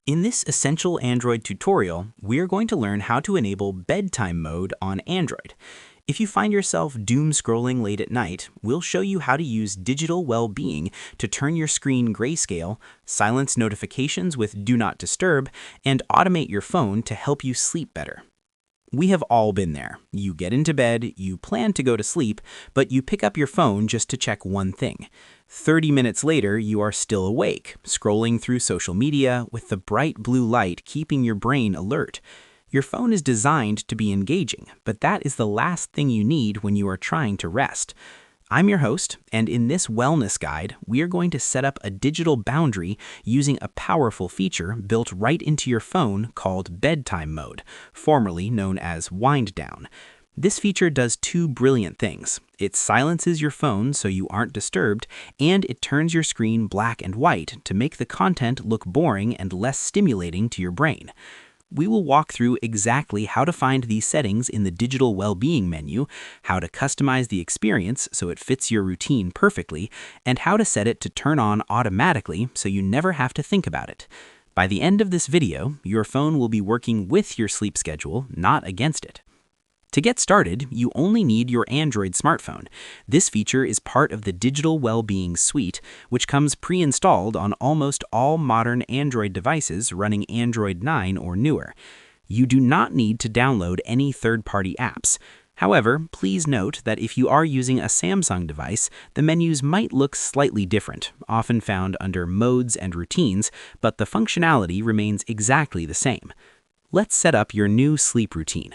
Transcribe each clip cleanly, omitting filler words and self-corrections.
In this essential Android tutorial, we're going to learn how to enable bedtime mode on Android. If you find yourself doom scrolling late at night, we'll show you how to use Digital Wellbeing to turn your screen grayscale, silence notifications with Do Not Disturb, and automate your phone to help you sleep better. We have all been there. You get into bed, you plan to go to sleep, but you pick up your phone just to check one thing. 30 minutes later, you are still awake, scrolling through social media with the bright blue light keeping your brain alert. Your phone is designed to be engaging, but that is the last thing you need when you are trying to rest. I'm your host, and in this wellness guide, we are going to set up a digital boundary using a powerful feature built right into your phone called Bedtime Mode, formerly known as Wind Down. This feature does two brilliant things. It silences your phone so you aren't disturbed, and it turns your screen black and white to make the content look boring and less stimulating to your brain. We will walk through exactly how to find these settings in the Digital Wellbeing menu, how to customize the experience so it fits your routine perfectly, and how to set it to turn on automatically so you never have to think about it. By the end of this video, your phone will be working with your sleep schedule, not against it. To get started, you only need your Android smartphone. This feature is part of the Digital Wellbeing suite, which comes pre-installed on almost all modern Android devices running Android 9 or newer. You do not need to download any third-party apps. However, please note that if you are using a Samsung device, the menus might look slightly different, often found under Modes and Routines, but the functionality remains exactly the same. Let's set up your new sleep routine.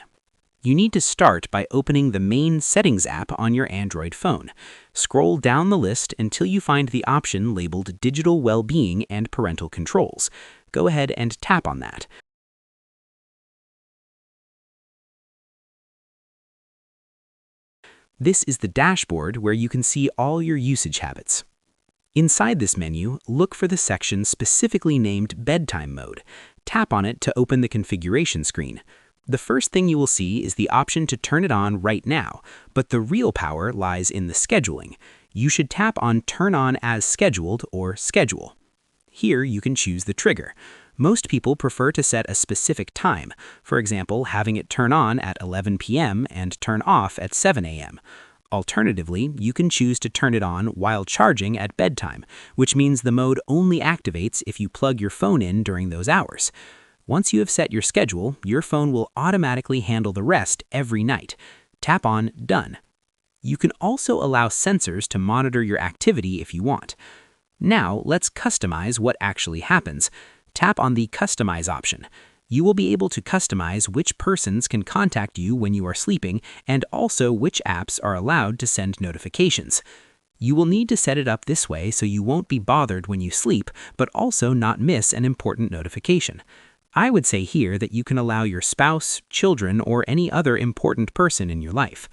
You need to start by opening the main Settings app on your Android phone. Scroll down the list until you find the option labeled Digital Wellbeing and Parental Controls. Go ahead and tap on that. This is the dashboard where you can see all your usage habits. Inside this menu, look for the section specifically named Bedtime Mode. Tap on it to open the configuration screen. The first thing you will see is the option to turn it on right now, but the real power lies in the scheduling. You should tap on Turn On as Scheduled or Schedule. Here you can choose the trigger. Most people prefer to set a specific time, for example, having it turn on at 11 p.m. and turn off at 7 a.m. Alternatively, you can choose to turn it on while charging at bedtime, which means the mode only activates if you plug your phone in during those hours. Once you have set your schedule, your phone will automatically handle the rest every night. Tap on Done. You can also allow sensors to monitor your activity if you want. Now, let's customize what actually happens. Tap on the Customize option. You will be able to customize which persons can contact you when you are sleeping and also which apps are allowed to send notifications. You will need to set it up this way so you won't be bothered when you sleep, but also not miss an important notification. I would say here that you can allow your spouse, children, or any other important person in your life.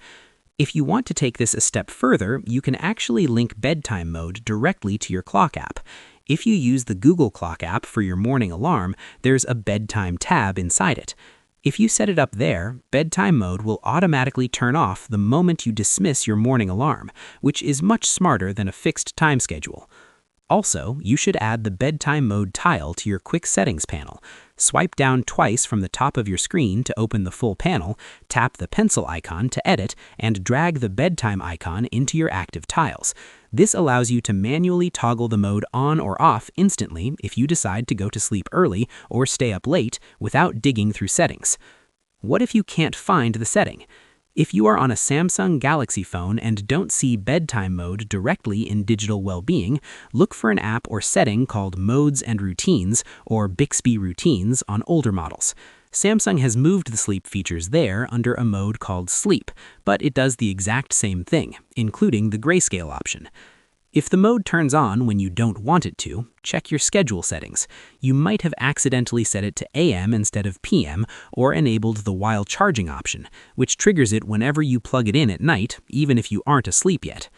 If you want to take this a step further, you can actually link Bedtime Mode directly to your clock app. If you use the Google Clock app for your morning alarm, there's a Bedtime tab inside it. If you set it up there, Bedtime Mode will automatically turn off the moment you dismiss your morning alarm, which is much smarter than a fixed time schedule. Also, you should add the Bedtime Mode tile to your Quick Settings panel. Swipe down twice from the top of your screen to open the full panel, tap the pencil icon to edit, and drag the bedtime icon into your active tiles. This allows you to manually toggle the mode on or off instantly if you decide to go to sleep early or stay up late without digging through settings. What if you can't find the setting? If you are on a Samsung Galaxy phone and don't see Bedtime Mode directly in Digital Wellbeing, look for an app or setting called Modes and Routines or Bixby Routines on older models. Samsung has moved the sleep features there under a mode called Sleep, but it does the exact same thing, including the grayscale option. If the mode turns on when you don't want it to, check your schedule settings. You might have accidentally set it to AM instead of PM or enabled the while charging option, which triggers it whenever you plug it in at night, even if you aren't asleep yet.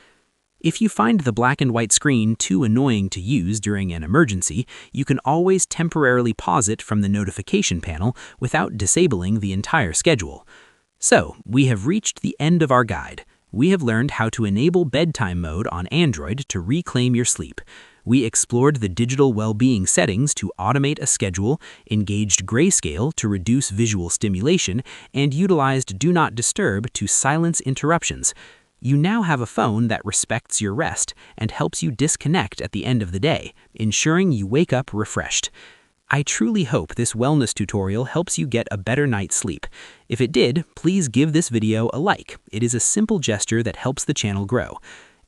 If you find the black and white screen too annoying to use during an emergency, you can always temporarily pause it from the notification panel without disabling the entire schedule. So, we have reached the end of our guide. We have learned how to enable Bedtime Mode on Android to reclaim your sleep. We explored the digital well-being settings to automate a schedule, engaged grayscale to reduce visual stimulation, and utilized Do Not Disturb to silence interruptions. You now have a phone that respects your rest and helps you disconnect at the end of the day, ensuring you wake up refreshed. I truly hope this wellness tutorial helps you get a better night's sleep. If it did, please give this video a like. It is a simple gesture that helps the channel grow.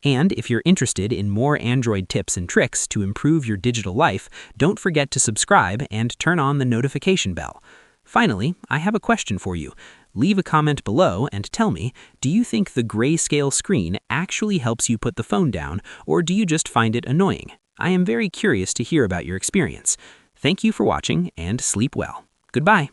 And if you're interested in more Android tips and tricks to improve your digital life, don't forget to subscribe and turn on the notification bell. Finally, I have a question for you. Leave a comment below and tell me, do you think the grayscale screen actually helps you put the phone down, or do you just find it annoying? I am very curious to hear about your experience. Thank you for watching and sleep well. Goodbye.